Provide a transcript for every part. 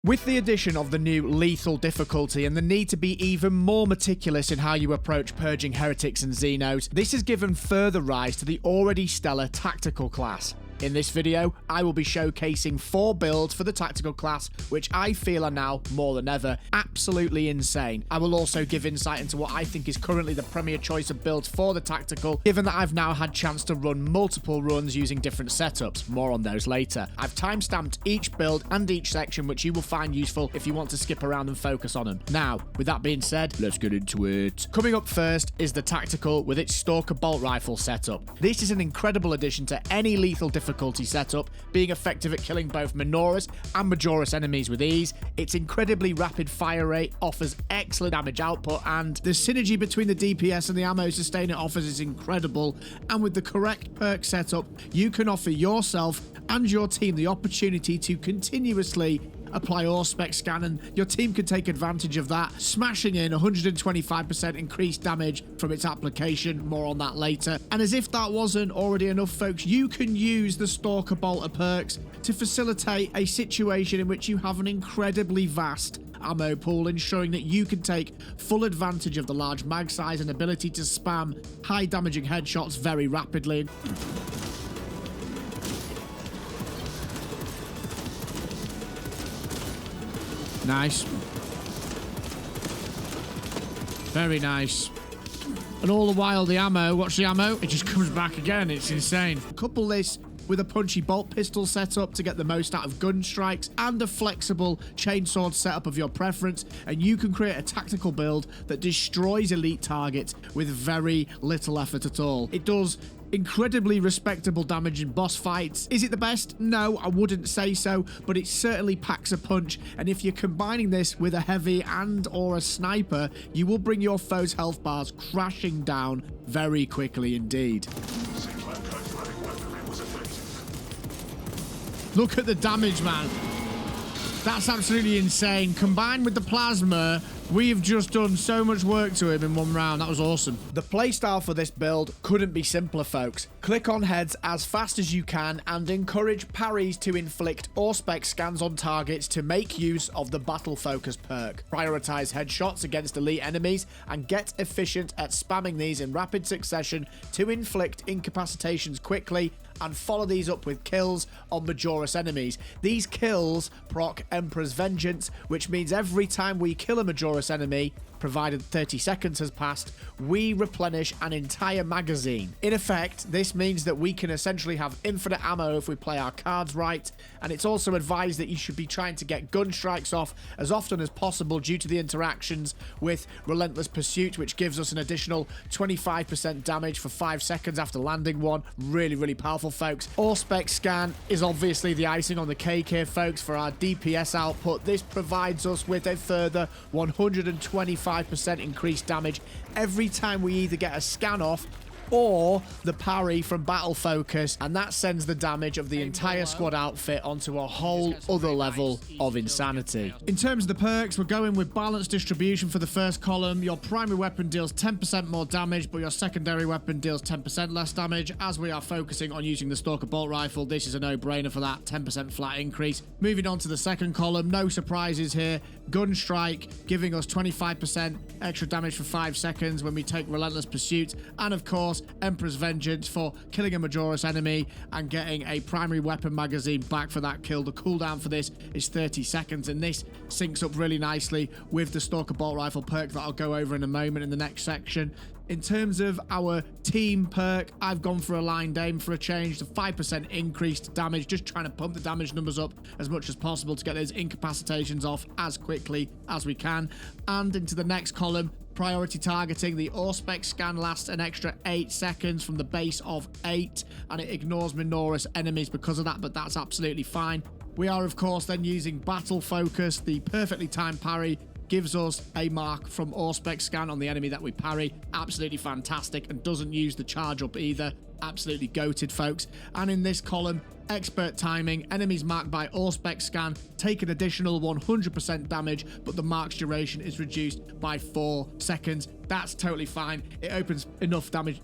With the addition of the new lethal difficulty and the need to be even more meticulous in how you approach purging heretics and Xenos, this has given further rise to the already stellar tactical class. In this video, I will be showcasing 4 builds for the tactical class, which I feel are now, more than ever, absolutely insane. I will also give insight into what I think is currently the premier choice of builds for the tactical, given that I've now had chance to run multiple runs using different setups. More on those later. I've timestamped each build and each section, which you will find useful if you want to skip around and focus on them. Now, with that being said, let's get into it. Coming up first is the tactical with its Stalker Bolt Rifle setup. This is an incredible addition to any lethal difficulty setup, being effective at killing both Minoris and Majoris enemies with ease. Its incredibly rapid fire rate offers excellent damage output, and the synergy between the DPS and the ammo sustain it offers is incredible. And with the correct perk setup, you can offer yourself and your team the opportunity to continuously apply Auspex scan, and your team can take advantage of that, smashing in 125% increased damage from its application. More on that later. And as if that wasn't already enough, folks, you can use the Stalker Bolter perks to facilitate a situation in which you have an incredibly vast ammo pool, ensuring that you can take full advantage of the large mag size and ability to spam high damaging headshots very rapidly. Nice. Very nice. And all the while the ammo, watch the ammo, it just comes back again. It's insane. Couple this with a punchy bolt pistol setup to get the most out of gun strikes, and a flexible chainsword setup of your preference, and you can create a tactical build that destroys elite targets with very little effort at all. It does incredibly respectable damage in boss fights. Is it the best? No, I wouldn't say so, but it certainly packs a punch, and if you're combining this with a heavy and or a sniper, you will bring your foe's health bars crashing down very quickly indeed. Look at the damage, man. That's absolutely insane. Combined with the plasma, we have just done so much work to him in one round. That was awesome. The playstyle for this build couldn't be simpler, folks. Click on heads as fast as you can and encourage parries to inflict Auspex scans on targets to make use of the battle focus perk. Prioritize headshots against elite enemies and get efficient at spamming these in rapid succession to inflict incapacitations quickly, and follow these up with kills on Majoris enemies. These kills proc Emperor's Vengeance, which means every time we kill a Majoris enemy, provided 30 seconds has passed, we replenish an entire magazine. In effect, this means that we can essentially have infinite ammo if we play our cards right, and it's also advised that you should be trying to get gun strikes off as often as possible due to the interactions with Relentless Pursuit, which gives us an additional 25% damage for 5 seconds after landing one. Really, really powerful, folks. Auspex scan is obviously the icing on the cake here, folks. For our DPS output, this provides us with a further 125% increased damage every time we either get a scan off or the parry from battle focus, and that sends the damage of the entire squad outfit onto a whole other level of insanity. In terms of the perks, we're going with balanced distribution for the first column. Your primary weapon deals 10% more damage, but your secondary weapon deals 10% less damage. As we are focusing on using the Stalker Bolt Rifle, this is a no-brainer for that 10% flat increase. Moving on to the second column, no surprises here. Gun Strike giving us 25% extra damage for 5 seconds when we take Relentless Pursuit, and of course Emperor's Vengeance for killing a Majoris enemy and getting a primary weapon magazine back for that kill. The cooldown for this is 30 seconds, and this syncs up really nicely with the Stalker Bolt Rifle perk that I'll go over in a moment in the next section. In terms of our team perk, I've gone for aligned aim for a change, to 5% increased damage, just trying to pump the damage numbers up as much as possible to get those incapacitations off as quickly as we can. And into the next column, priority targeting. The Auspex scan lasts an extra 8 seconds from the base of 8, and it ignores Minoris enemies because of that, but that's absolutely fine. We are, of course, then using battle focus. The perfectly timed parry gives us a mark from Auspex scan on the enemy that we parry. Absolutely fantastic, and doesn't use the charge up either. Absolutely goated, folks. And in this column, expert timing. Enemies marked by Auspex scan take an additional 100% damage, but the mark's duration is reduced by 4 seconds. That's totally fine. It opens enough damage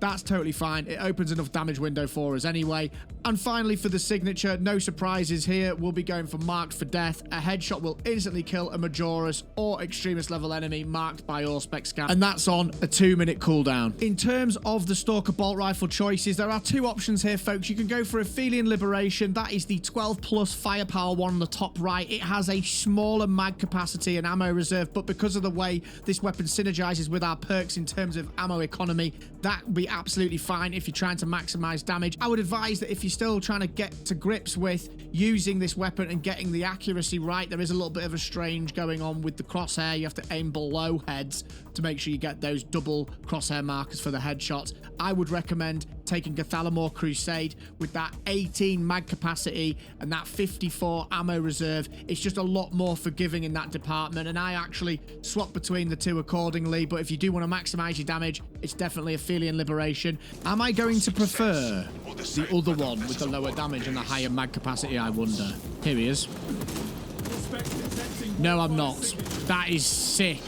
That's totally fine. It opens enough damage window for us anyway. And finally, for the signature, no surprises here. We'll be going for Marked for Death. A headshot will instantly kill a Majoris or Extremist level enemy marked by Auspex scan, and that's on a 2-minute cooldown. In terms of the Stalker Bolt Rifle choices, there are 2 options here, folks. You can go for Aphelion Liberation. That is the 12 plus firepower one on the top right. It has a smaller mag capacity and ammo reserve, but because of the way this weapon synergizes with our perks in terms of ammo economy, that would be absolutely fine if you're trying to maximize damage. I would advise that if you're still trying to get to grips with using this weapon and getting the accuracy right, there is a little bit of a strange going on with the crosshair. You have to aim below heads to make sure you get those double crosshair markers for the headshots. I would recommend taking Gathalamore Crusade with that 18 mag capacity and that 54 ammo reserve. It's just a lot more forgiving in that department, and I actually swap between the 2 accordingly. But if you do want to maximize your damage, it's definitely Aphelion Liberation. Am I going to prefer the other one with the lower damage and the higher mag capacity, I wonder? Here he is. No, I'm not. That is sick.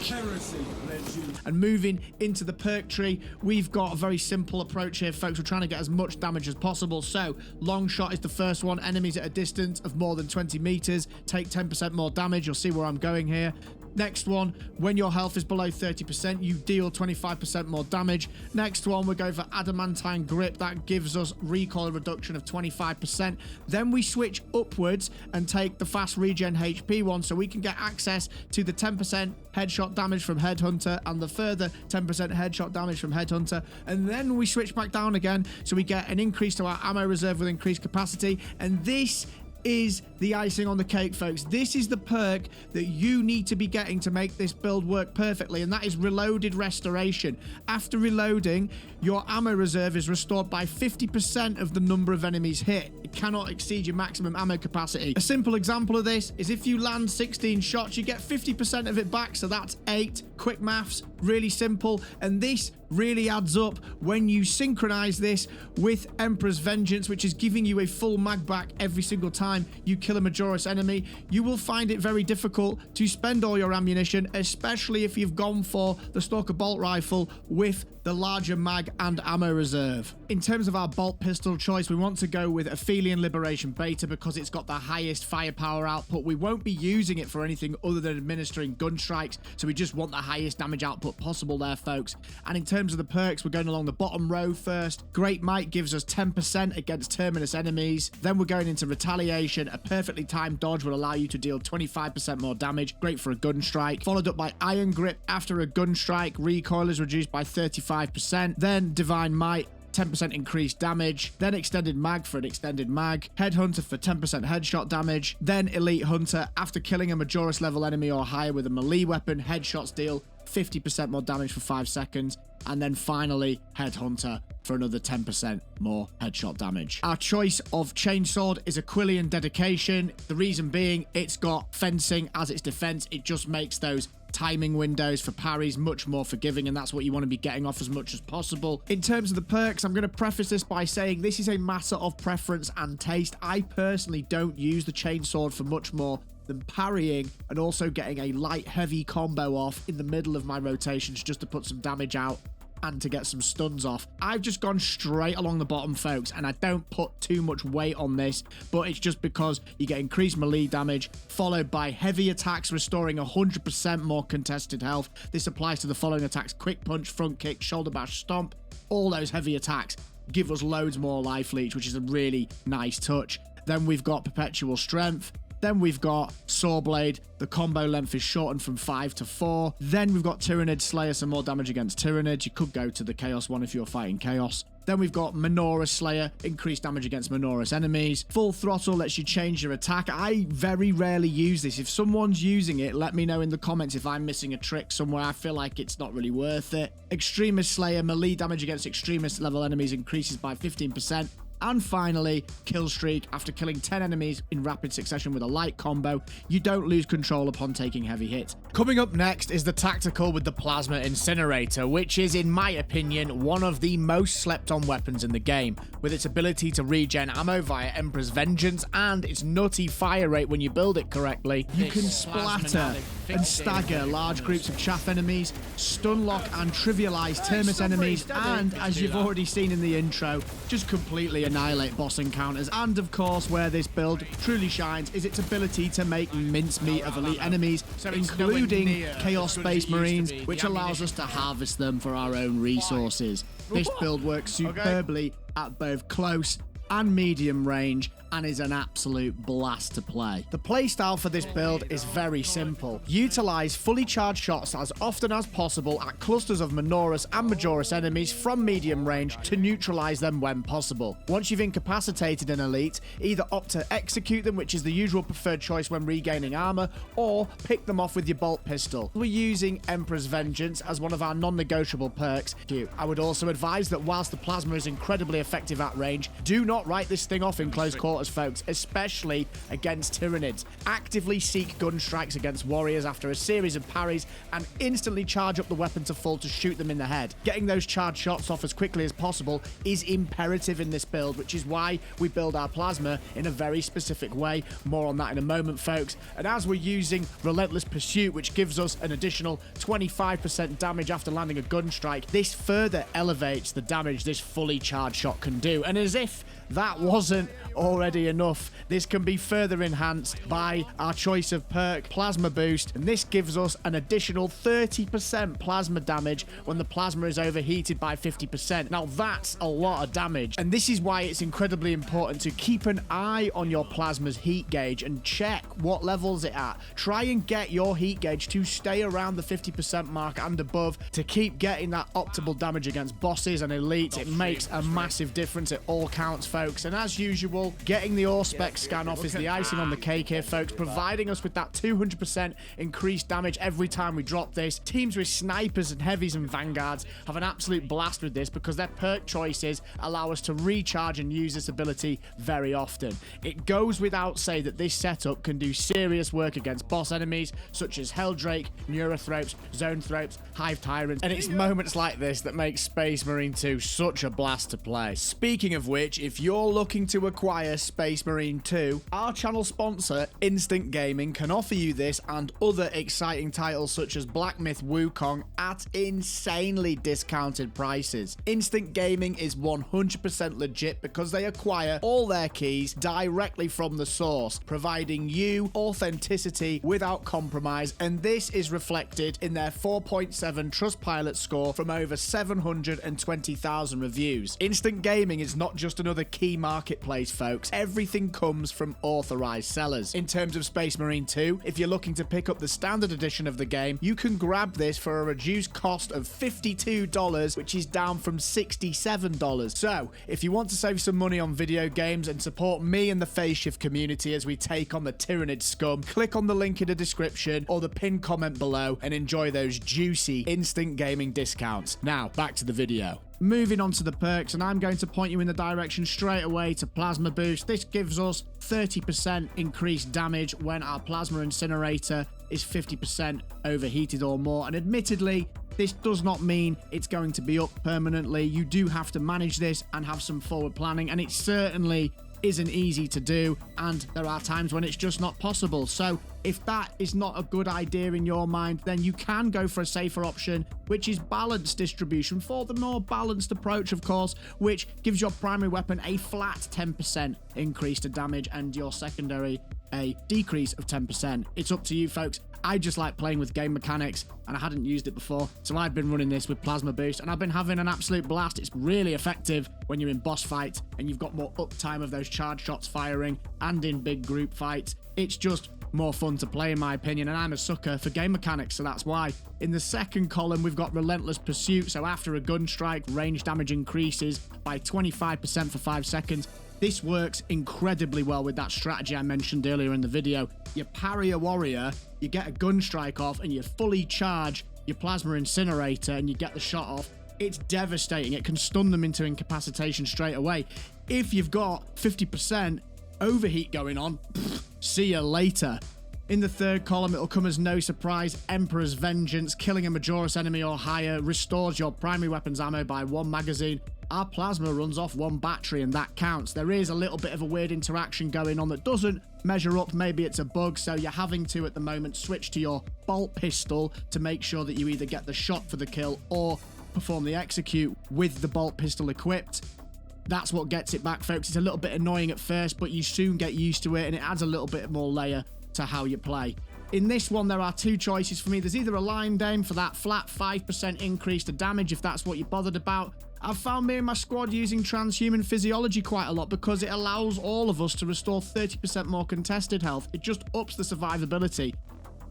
And moving into the perk tree, we've got a very simple approach here, folks. We're trying to get as much damage as possible. So, long shot is the first one. Enemies at a distance of more than 20 meters take 10% more damage. You'll see where I'm going here. Next one, when your health is below 30%, you deal 25% more damage. Next one, we're going for Adamantine Grip. That gives us recoil reduction of 25%. Then we switch upwards and take the fast regen HP one, so we can get access to the 10% headshot damage from Headhunter and the further 10% headshot damage from Headhunter. And then we switch back down again, so we get an increase to our ammo reserve with increased capacity. And this is the icing on the cake, folks. This is the perk that you need to be getting to make this build work perfectly, and that is Reloaded Restoration. After reloading, your ammo reserve is restored by 50% of the number of enemies hit. It cannot exceed your maximum ammo capacity. A simple example of this is if you land 16 shots, you get 50% of it back, so that's 8. Quick maths, really simple, and this really adds up when you synchronize this with Emperor's Vengeance, which is giving you a full mag back every single time you kill a Majoris enemy. You will find it very difficult to spend all your ammunition, especially if you've gone for the Stalker Bolt Rifle with the larger mag and ammo reserve. In terms of our bolt pistol choice, we want to go with Aphelion Liberation Beta because it's got the highest firepower output. We won't be using it for anything other than administering gun strikes, so we just want the highest damage output possible there, folks. And in terms of the perks, we're going along the bottom row first. Great Might gives us 10% against Terminus enemies. Then we're going into Retaliation. A perfectly timed dodge will allow you to deal 25% more damage. Great for a gun strike. Followed up by Iron Grip. After a gun strike, recoil is reduced by 35%. Then Divine Might, 10% increased damage, then Extended Mag for an extended mag, Headhunter for 10% headshot damage, then Elite Hunter. After killing a Majoris level enemy or higher with a melee weapon, headshots deal 50% more damage for 5 seconds, and then finally Headhunter for another 10% more headshot damage. Our choice of chainsword is Aquilian Dedication. The reason being, it's got fencing as its defense. It just makes those timing windows for parries much more forgiving, and that's what you want to be getting off as much as possible. In terms of the perks, I'm going to preface this by saying this is a matter of preference and taste. I personally don't use the chainsword for much more than parrying and also getting a light heavy combo off in the middle of my rotations just to put some damage out and to get some stuns off. I've just gone straight along the bottom, folks, and I don't put too much weight on this, but it's just because you get increased melee damage followed by heavy attacks restoring 100% more contested health. This applies to the following attacks: Quick Punch, Front Kick, Shoulder Bash, Stomp. All those heavy attacks give us loads more life leech, which is a really nice touch. Then we've got Perpetual Strength. Then we've got Sawblade. The combo length is shortened from 5 to 4. Then we've got Tyrannid Slayer, some more damage against Tyranids. You could go to the Chaos one if you're fighting Chaos. Then we've got Menorah Slayer, increased damage against Menorah's enemies. Full Throttle lets you change your attack. I very rarely use this. If someone's using it, let me know in the comments if I'm missing a trick somewhere. I feel like it's not really worth it. Extremist Slayer, melee damage against Extremist level enemies increases by 15%. And finally, kill streak. After killing 10 enemies in rapid succession with a light combo, you don't lose control upon taking heavy hits. Coming up next is the tactical with the plasma incinerator, which is, in my opinion, one of the most slept on weapons in the game, with its ability to regen ammo via Emperor's Vengeance and its nutty fire rate when you build it correctly. You can splatter and stagger large groups of chaff enemies, stun lock and trivialize termite enemies, and, as you've already seen in the intro, just completely annihilate boss encounters. And of course, where this build truly shines is its ability to make mincemeat of elite enemies, including Chaos Space Marines, which allows us to harvest them for our own resources. This build works superbly at both close and medium range and is an absolute blast to play. The playstyle for this build is very simple. Utilize fully charged shots as often as possible at clusters of Minoris and Majoris enemies from medium range to neutralize them when possible. Once you've incapacitated an elite, either opt to execute them, which is the usual preferred choice when regaining armor, or pick them off with your bolt pistol. We're using Emperor's Vengeance as one of our non-negotiable perks. I would also advise that whilst the plasma is incredibly effective at range, do not write this thing off in close quarters, folks, especially against Tyranids. Actively seek gun strikes against warriors after a series of parries and instantly charge up the weapon to full to shoot them in the head. Getting those charged shots off as quickly as possible is imperative in this build, which is why we build our plasma in a very specific way. More on that in a moment, folks. And as we're using Relentless Pursuit, which gives us an additional 25% damage after landing a gun strike, this further elevates the damage this fully charged shot can do. And as if that wasn't already enough, this can be further enhanced by our choice of perk, Plasma Boost, and this gives us an additional 30% plasma damage when the plasma is overheated by 50%. Now that's a lot of damage, and this is why it's incredibly important to keep an eye on your plasma's heat gauge and check what levels it at. Try and get your heat gauge to stay around the 50% mark and above to keep getting that optimal damage against bosses and elites. It makes a massive difference. It all counts, folks. And as usual, getting the Auspex scan off is the icing on the cake here, folks, providing us with that 200% increased damage every time we drop this. Teams with snipers and heavies and vanguards have an absolute blast with this because their perk choices allow us to recharge and use this ability very often. It goes without say that this setup can do serious work against boss enemies such as Helldrake, Neurothropes, Zonethropes, Hive Tyrants, and it's moments like this that make Space Marine 2 such a blast to play. Speaking of which, if you're looking to acquire Space Marine 2, our channel sponsor, Instant Gaming, can offer you this and other exciting titles such as Black Myth Wukong at insanely discounted prices. Instant Gaming is 100% legit because they acquire all their keys directly from the source, providing you authenticity without compromise, and this is reflected in their 4.7 Trustpilot score from over 720,000 reviews. Instant Gaming is not just another key marketplace, folks. Everything comes from authorized sellers. In terms of Space Marine 2, if you're looking to pick up the standard edition of the game, you can grab this for a reduced cost of $52, which is down from $67. So, if you want to save some money on video games and support me and the Phase Shift community as we take on the Tyranid scum, click on the link in the description or the pinned comment below and enjoy those juicy Instant Gaming discounts. Now, back to the video. Moving on to the perks, and I'm going to point you in the direction straight away to Plasma Boost. This gives us 30% increased damage when our Plasma Incinerator is 50% overheated or more, and admittedly, this does not mean it's going to be up permanently. You do have to manage this and have some forward planning, and it certainly isn't easy to do, and there are times when it's just not possible. So if that is not a good idea in your mind, then you can go for a safer option, which is balanced distribution. For the more balanced approach, of course, which gives your primary weapon a flat 10% increase to damage and your secondary a decrease of 10%. It's up to you, folks. I just like playing with game mechanics, and I hadn't used it before, so I've been running this with Plasma Boost, and I've been having an absolute blast. It's really effective when you're in boss fights, and you've got more uptime of those charge shots firing, and in big group fights. It's just more fun to play, in my opinion, and I'm a sucker for game mechanics, so that's why. In the second column, we've got Relentless Pursuit, so after a gun strike, range damage increases by 25% for 5 seconds. This works incredibly well with that strategy I mentioned earlier in the video. You parry a warrior, you get a gun strike off, and you fully charge your Plasma Incinerator, and you get the shot off. It's devastating. It can stun them into incapacitation straight away. If you've got 50% overheat going on, see you later. In the third column, it'll come as no surprise, Emperor's Vengeance. Killing a Majoris enemy or higher restores your primary weapon's ammo by 1 magazine. Our plasma runs off 1 battery, and that counts. There is a little bit of a weird interaction going on that doesn't measure up. Maybe it's a bug, so you're having to, at the moment, switch to your bolt pistol to make sure that you either get the shot for the kill or perform the execute with the bolt pistol equipped. That's what gets it back, folks. It's a little bit annoying at first, but you soon get used to it, and it adds a little bit more layer to how you play. In this one, there are 2 choices for me. There's either a line aim for that flat 5% increase to damage, if that's what you're bothered about. I've found me and my squad using transhuman physiology quite a lot because it allows all of us to restore 30% more contested health. It just ups the survivability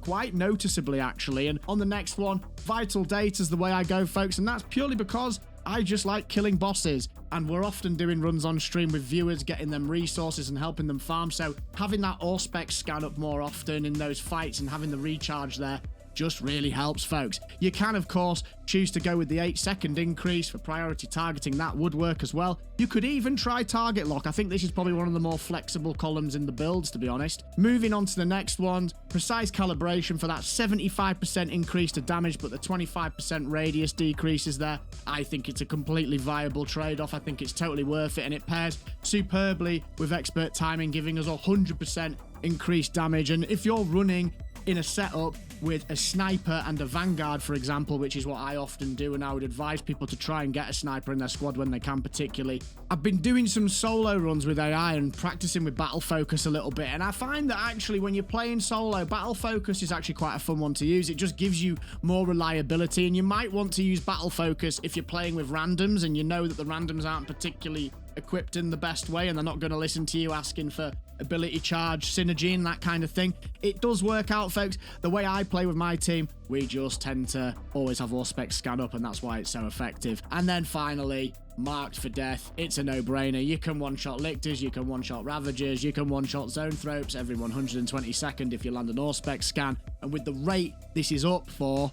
quite noticeably, actually. And on the next one, vital data is the way I go, folks, and that's purely because I just like killing bosses, and we're often doing runs on stream with viewers, getting them resources and helping them farm, so having that Auspex scan up more often in those fights and having the recharge there just really helps, folks. You can, of course, choose to go with the 8-second increase for priority targeting. That would work as well. You could even try target lock. I think this is probably one of the more flexible columns in the builds, to be honest. Moving on to the next one, precise calibration for that 75% increase to damage, but the 25% radius decreases there. I think it's a completely viable trade-off. I think it's totally worth it, and it pairs superbly with expert timing, giving us 100% increased damage. And if you're running in a setup with a sniper and a vanguard, for example, which is what I often do, and I would advise people to try and get a sniper in their squad when they can, particularly. I've been doing some solo runs with AI and practicing with battle focus a little bit, and I find that actually when you're playing solo, battle focus is actually quite a fun one to use. It just gives you more reliability, and you might want to use battle focus if you're playing with randoms and you know that the randoms aren't particularly equipped in the best way and they're not going to listen to you asking for ability charge, synergy and that kind of thing. It does work out, folks. The way I play with my team, we just tend to always have Auspex scan up, and that's why it's so effective. And then finally, marked for death. It's a no-brainer. You can one-shot Lictors, you can one-shot Ravagers, you can one-shot Zoanthropes every 122nd if you land an Auspex scan, and with the rate this is up for,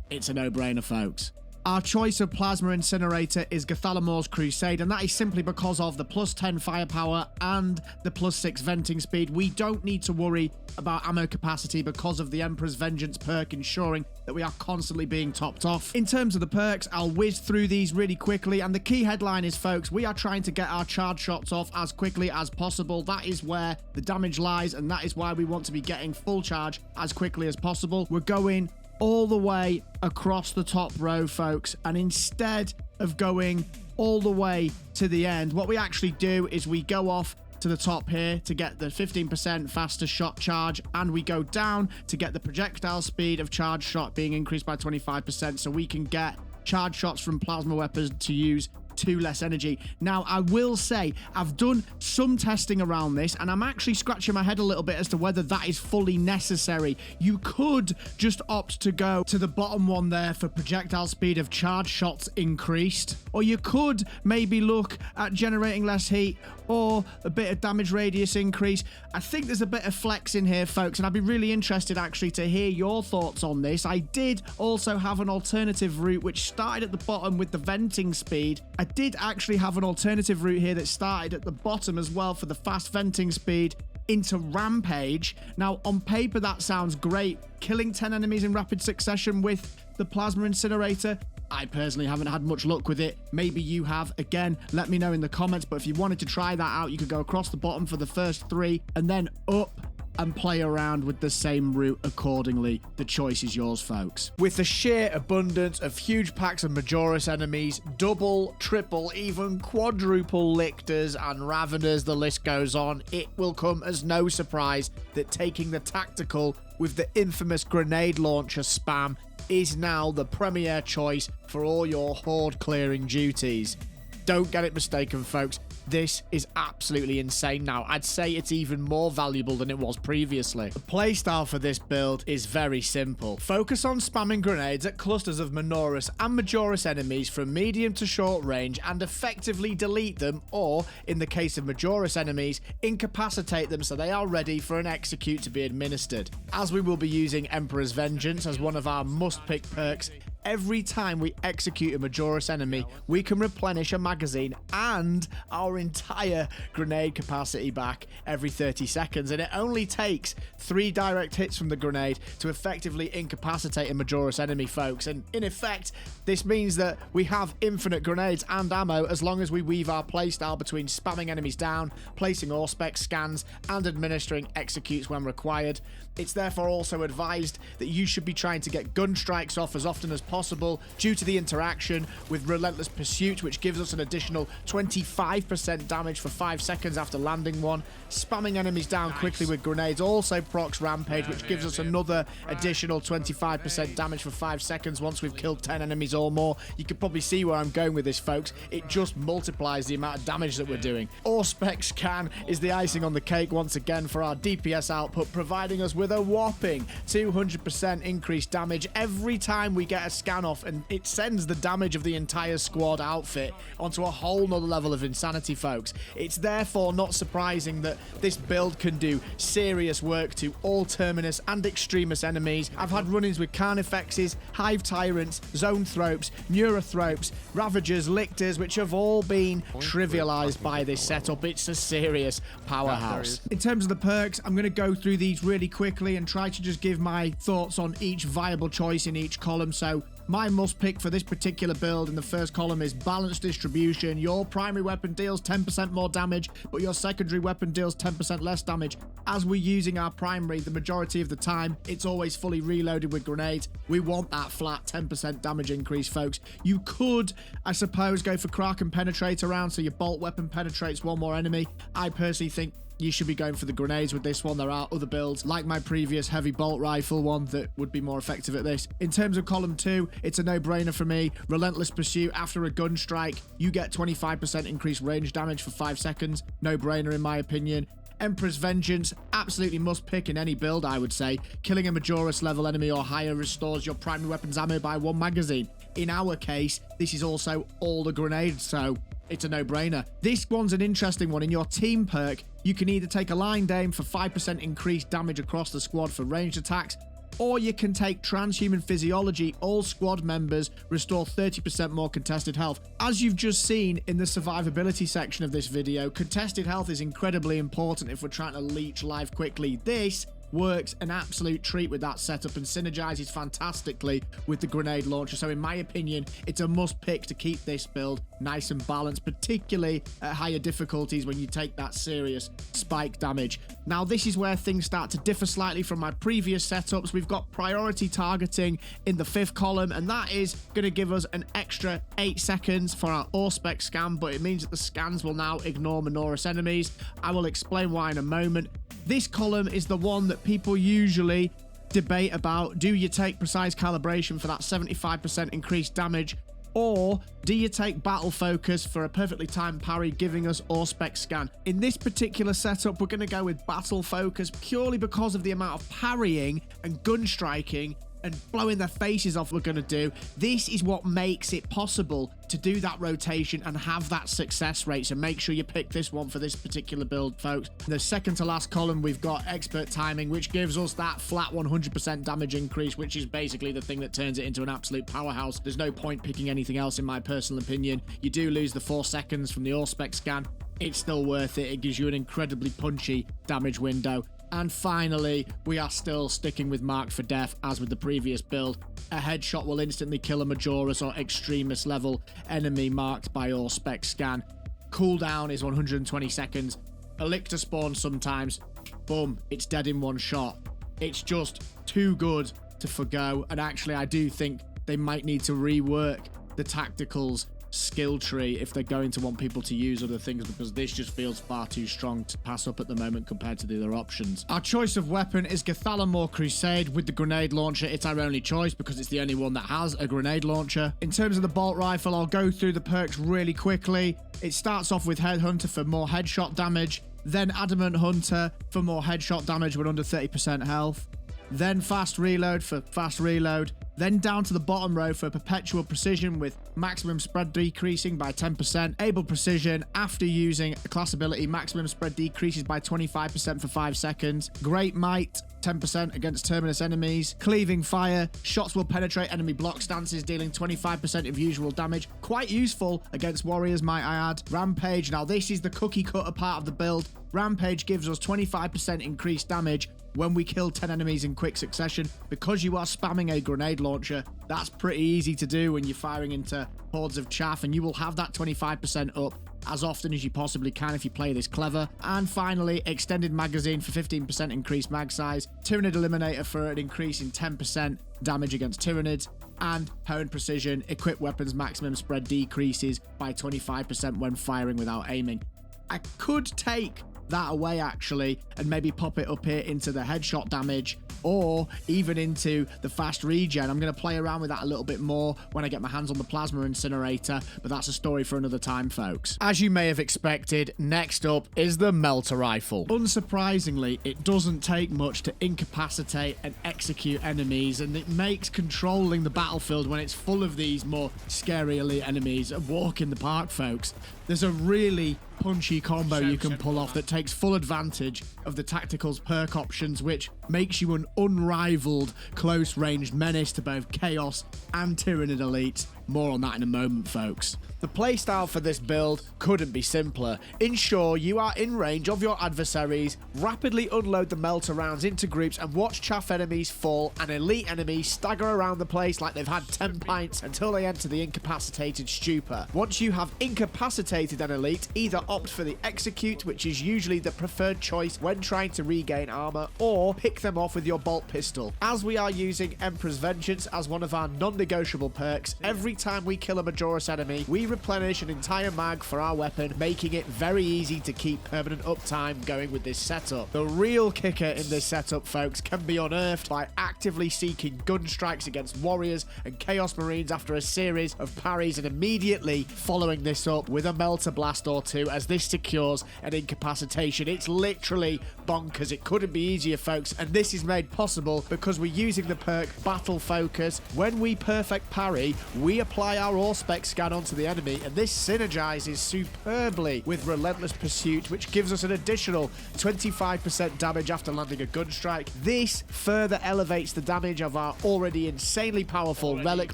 it's a no-brainer, folks. Our choice of Plasma Incinerator is Gathalamor's Crusade, and that is simply because of the +10 firepower and the +6 venting speed. We don't need to worry about ammo capacity because of the Emperor's Vengeance perk, ensuring that we are constantly being topped off. In terms of the perks, I'll whiz through these really quickly, and the key headline is, folks, we are trying to get our charge shots off as quickly as possible. That is where the damage lies, and that is why we want to be getting full charge as quickly as possible. We're going all the way across the top row, folks, and instead of going all the way to the end, what we actually do is we go off to the top here to get the 15% faster shot charge, and we go down to get the projectile speed of charge shot being increased by 25%, so we can get charge shots from plasma weapons to use 2 less energy. Now, I will say, I've done some testing around this, and I'm actually scratching my head a little bit as to whether that is fully necessary. You could just opt to go to the bottom one there for projectile speed of charge shots increased, or you could maybe look at generating less heat or a bit of damage radius increase. I think there's a bit of flex in here, folks, and I'd be really interested actually to hear your thoughts on this. I did also have an alternative route which started at the bottom with the venting speed. I did actually have an alternative route here that started at the bottom as well for the fast venting speed into Rampage. Now, on paper, that sounds great. Killing 10 enemies in rapid succession with the Plasma Incinerator. I personally haven't had much luck with it. Maybe you have. Again, let me know in the comments, but if you wanted to try that out, you could go across the bottom for the first 3 and then up and play around with the same route accordingly. The choice is yours, folks. With the sheer abundance of huge packs of Majoris enemies, double, triple, even quadruple Lictors and Raveners, the list goes on, it will come as no surprise that taking the tactical with the infamous grenade launcher spam is now the premier choice for all your horde clearing duties. Don't get it mistaken, folks. This is absolutely insane now. I'd say it's even more valuable than it was previously. The playstyle for this build is very simple. Focus on spamming grenades at clusters of Minoris and Majoris enemies from medium to short range and effectively delete them, or, in the case of Majoris enemies, incapacitate them so they are ready for an execute to be administered. As we will be using Emperor's Vengeance as one of our must-pick perks, every time we execute a Majoris enemy, we can replenish a magazine and our entire grenade capacity back every 30 seconds, and it only takes 3 direct hits from the grenade to effectively incapacitate a Majoris enemy, folks. And in effect, this means that we have infinite grenades and ammo as long as we weave our playstyle between spamming enemies down, placing Auspex scans, and administering executes when required. It's therefore also advised that you should be trying to get gun strikes off as often as possible due to the interaction with Relentless Pursuit, which gives us an additional 25% damage for 5 seconds after landing one. Spamming enemies down quickly with grenades also procs Rampage, which gives us another additional 25% damage for 5 seconds once we've killed 10 enemies or more. You can probably see where I'm going with this, folks. It just multiplies the amount of damage that we're doing. Auspex scan is the icing on the cake once again for our DPS output, providing us with a whopping 200% increased damage every time we get a scan off, and it sends the damage of the entire squad outfit onto a whole nother level of insanity, folks. It's therefore not surprising that this build can do serious work to all Terminus and Extremis enemies. I've had run-ins with Carnifexes, Hive Tyrants, Zone Thropes, Neurothropes, Ravagers, Lictors, which have all been trivialized by this setup. It's a serious powerhouse. In terms of the perks, I'm going to go through these really quickly and try to just give my thoughts on each viable choice in each column. So my must pick for this particular build in the first column is Balanced Distribution. Your primary weapon deals 10% more damage, but your secondary weapon deals 10% less damage. As we're using our primary the majority of the time, it's always fully reloaded with grenades. We want that flat 10% damage increase, folks. You could, I suppose, go for Kraken Penetrate around so your bolt weapon penetrates one more enemy. I personally think you should be going for the grenades with this one. There are other builds, like my previous heavy bolt rifle one, that would be more effective at this. In terms of column 2, it's a no-brainer for me. Relentless Pursuit. After a gun strike, you get 25% increased range damage for 5 seconds. No-brainer in my opinion. Emperor's Vengeance, absolutely must pick in any build, I would say. Killing a Majoris level enemy or higher restores your primary weapon's ammo by 1 magazine. In our case, this is also all the grenades, so it's a no-brainer. This one's an interesting one. In your team perk, you can either take Aligned Aim for 5% increased damage across the squad for ranged attacks, or you can take Transhuman Physiology. All squad members restore 30% more contested health. As you've just seen in the survivability section of this video, contested health is incredibly important if we're trying to leech life quickly. This works an absolute treat with that setup and synergizes fantastically with the grenade launcher. So in my opinion, it's a must pick to keep this build nice and balanced, particularly at higher difficulties when you take that serious spike damage. Now this is where things start to differ slightly from my previous setups. We've got priority targeting in the 5th column, and that is going to give us an extra 8 seconds for our Auspex scan, but it means that the scans will now ignore Minoris enemies. I will explain why in a moment. This column is the one that people usually debate about. Do you take Precise Calibration for that 75% increased damage, or do you take Battle Focus for a perfectly timed parry, giving us Auspex scan? In this particular setup, we're going to go with Battle Focus purely because of the amount of parrying and gun striking and blowing their faces off we're going to do. This is what makes it possible to do that rotation and have that success rate, so make sure you pick this one for this particular build, folks. In the second to last column, we've got Expert Timing, which gives us that flat 100% damage increase, which is basically the thing that turns it into an absolute powerhouse. There's no point picking anything else in my personal opinion. You do lose the 4 seconds from the Auspex scan. It's still worth it. It gives you an incredibly punchy damage window. And finally, we are still sticking with Marked for Death as with the previous build. A headshot will instantly kill a Majoris or Extremis level enemy marked by Auspex scan. Cooldown is 120 seconds. A Lictor spawn sometimes. Boom, it's dead in 1 shot. It's just too good to forgo, and actually I do think they might need to rework the Tactical's skill tree if they're going to want people to use other things, because this just feels far too strong to pass up at the moment compared to the other options. Our choice of weapon is Gathalamor Crusade with the grenade launcher. It's our only choice because it's the only one that has a grenade launcher. In terms of the bolt rifle, I'll go through the perks really quickly. It starts off with Headhunter for more headshot damage, then Adamant Hunter for more headshot damage when under 30% health. then fast reload for fast reload, then down to the bottom row for perpetual precision with maximum spread decreasing by 10%. Able precision, after using a class ability, maximum spread decreases by 25% for 5 seconds. Great might, 10% against terminus enemies. Cleaving fire, shots will penetrate enemy block stances, dealing 25% of usual damage. Quite useful against warriors, might I add. Rampage, now this is the cookie cutter part of the build. Rampage gives us 25% increased damage when we kill 10 enemies in quick succession. Because you are spamming a grenade launcher, that's pretty easy to do when you're firing into hordes of chaff, and you will have that 25% up as often as you possibly can if you play this clever. And finally, extended magazine for 15% increased mag size, Tyrannid Eliminator for an increase in 10% damage against Tyrannids, and Hone Precision, equipped weapons maximum spread decreases by 25% when firing without aiming. I could take that away actually and maybe pop it up here into the headshot damage or even into the fast regen. I'm going to play around with that a little bit more when I get my hands on the plasma incinerator, but that's a story for another time, folks. As you may have expected, next up is the Melta rifle. Unsurprisingly, it doesn't take much to incapacitate and execute enemies, and it makes controlling the battlefield when it's full of these more scary elite enemies a walk in the park, folks. There's a really punchy combo you can pull off that takes full advantage of the Tactical's perk options, which makes you an unrivaled close-ranged menace to both Chaos and Tyrannid elites. More on that in a moment, folks. The playstyle for this build couldn't be simpler. Ensure you are in range of your adversaries, rapidly unload the Melta rounds into groups and watch chaff enemies fall and elite enemies stagger around the place like they've had 10 pints until they enter the incapacitated stupor. Once you have incapacitated an elite, either opt for the execute, which is usually the preferred choice when trying to regain armor, or pick them off with your bolt pistol. As we are using Emperor's Vengeance as one of our non-negotiable perks, every time we kill a Majoris enemy, we replenish an entire mag for our weapon, making it very easy to keep permanent uptime going with this setup. The real kicker in this setup, folks, can be unearthed by actively seeking gun strikes against warriors and Chaos Marines after a series of parries, and immediately following this up with a Melta blast or two as this secures an incapacitation. It's literally bonkers. It couldn't be easier, folks, and this is made possible because we're using the perk Battle Focus. When we perfect parry, we apply our Auspex scan onto the enemy, and this synergizes superbly with Relentless Pursuit, which gives us an additional 25% damage after landing a gun strike. This further elevates the damage of our already insanely powerful Relic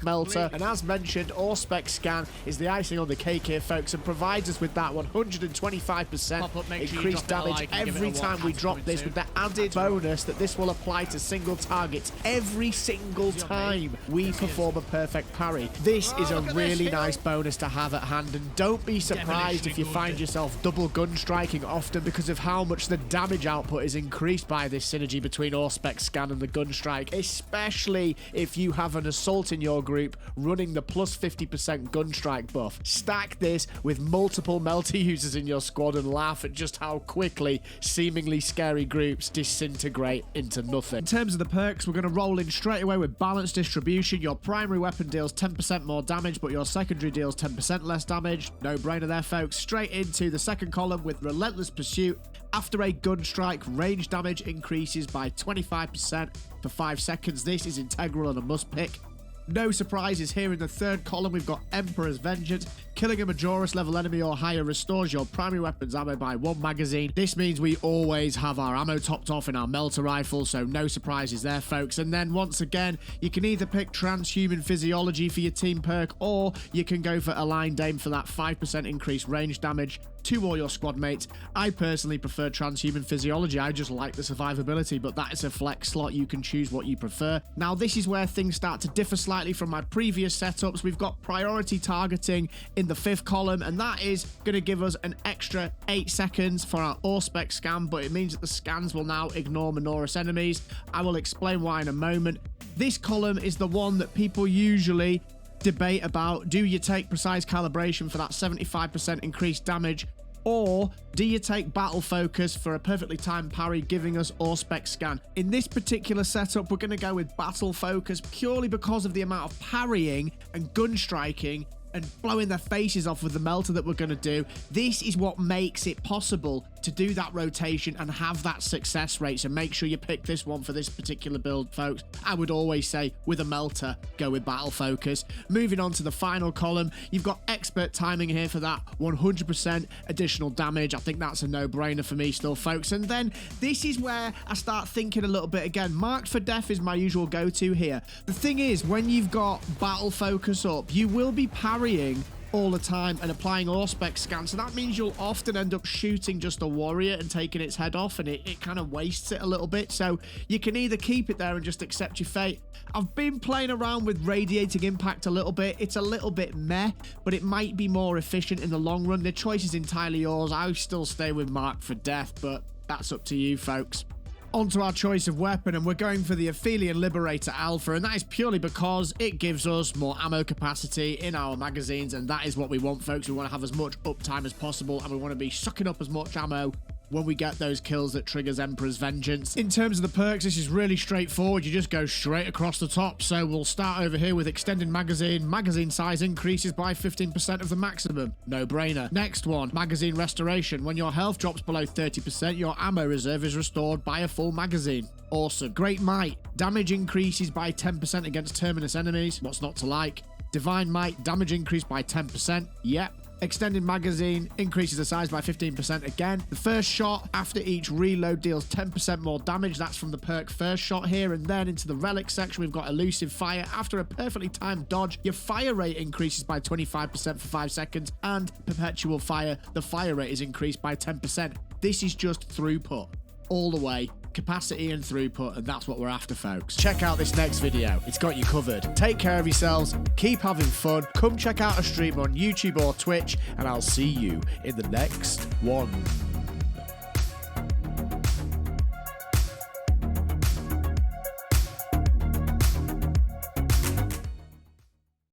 Melta, and as mentioned, Auspex scan is the icing on the cake here, folks, and provides us with that 125% increased damage every time we drop this, with the added bonus that this will apply to single targets every single time we perform a perfect parry. This is a really nice bonus to have at hand, and don't be surprised if you find yourself double gun striking often because of how much the damage output is increased by this synergy between Auspex scan and the gun strike, especially if you have an assault in your group running the plus 50% gun strike buff. Stack this with multiple Melta users in your squad and laugh at just how quickly seemingly scary groups disintegrate into nothing. In terms of the perks, we're going to roll in straight away with balanced distribution. Your primary weapon deals 10% more damage, but your secondary deals 10% less damage. No brainer there, folks. Straight into the second column with Relentless Pursuit. After a gun strike, range damage increases by 25% for 5 seconds. This is integral and a must pick. No surprises here in the third column. We've got Emperor's Vengeance. Killing a Majoris level enemy or higher restores your primary weapon's ammo by 1 magazine. This means we always have our ammo topped off in our Melta rifle, so no surprises there, folks. And then once again, you can either pick Transhuman Physiology for your team perk, or you can go for Aligned Aim for that 5% increased range damage to all your squad mates. I personally prefer Transhuman Physiology. I just like the survivability, but that is a flex slot. You can choose what you prefer. Now, this is where things start to differ slightly from my previous setups. We've got priority targeting in the 5th column, and that is going to give us an extra 8 seconds for our Auspex scan, but it means that the scans will now ignore Majoris enemies. I will explain why in a moment. This column is the one that people usually debate about. Do you take precise calibration for that 75% increased damage, or do you take Battle Focus for a perfectly timed parry giving us Auspex scan? In this particular setup, we're going to go with Battle Focus purely because of the amount of parrying and gun striking and blowing their faces off with the Melta that we're going to do. This is what makes it possible to do that rotation and have that success rate. So make sure you pick this one for this particular build, folks. I would always say with a Melta, go with battle focus. Moving on to the final column, you've got expert timing here for that 100% additional damage. I think that's a no-brainer for me still, folks. And then this is where I start thinking a little bit again. Marked for death is my usual go-to here. The thing is, when you've got battle focus up, you will be parrying all the time and applying Auspex scan, so that means you'll often end up shooting just a warrior and taking its head off, and it kind of wastes it a little bit. So you can either keep it there and just accept your fate. I've been playing around with radiating impact a little bit. It's a little bit meh, but it might be more efficient in the long run. The choice is entirely yours. I still stay with Mark for death, but that's up to you, folks. Onto our choice of weapon, and we're going for the Aphelion Liberator Alpha, and that is purely because it gives us more ammo capacity in our magazines, and that is what we want, folks. We want to have as much uptime as possible, and we want to be sucking up as much ammo when we get those kills that triggers Emperor's Vengeance. In terms of the perks, this is really straightforward. You just go straight across the top. So we'll start over here with extended magazine. Magazine size increases by 15% of the maximum. No brainer. Next one, magazine restoration. When your health drops below 30%, your ammo reserve is restored by a full magazine. Awesome. Great Might. Damage increases by 10% against terminus enemies. What's not to like? Divine Might. Damage increased by 10%. Yep. Extended magazine increases the size by 15% again. The first shot after each reload deals 10% more damage. That's from the perk first shot here. And then into the relic section, we've got elusive fire. After a perfectly timed dodge, your fire rate increases by 25% for 5 seconds. And perpetual fire, the fire rate is increased by 10%. This is just throughput all the way. Capacity and throughput, and that's what we're after, folks. Check out this next video. It's got you covered. Take care of yourselves. Keep having fun. Come check out a stream on YouTube or Twitch, and I'll see you in the next one.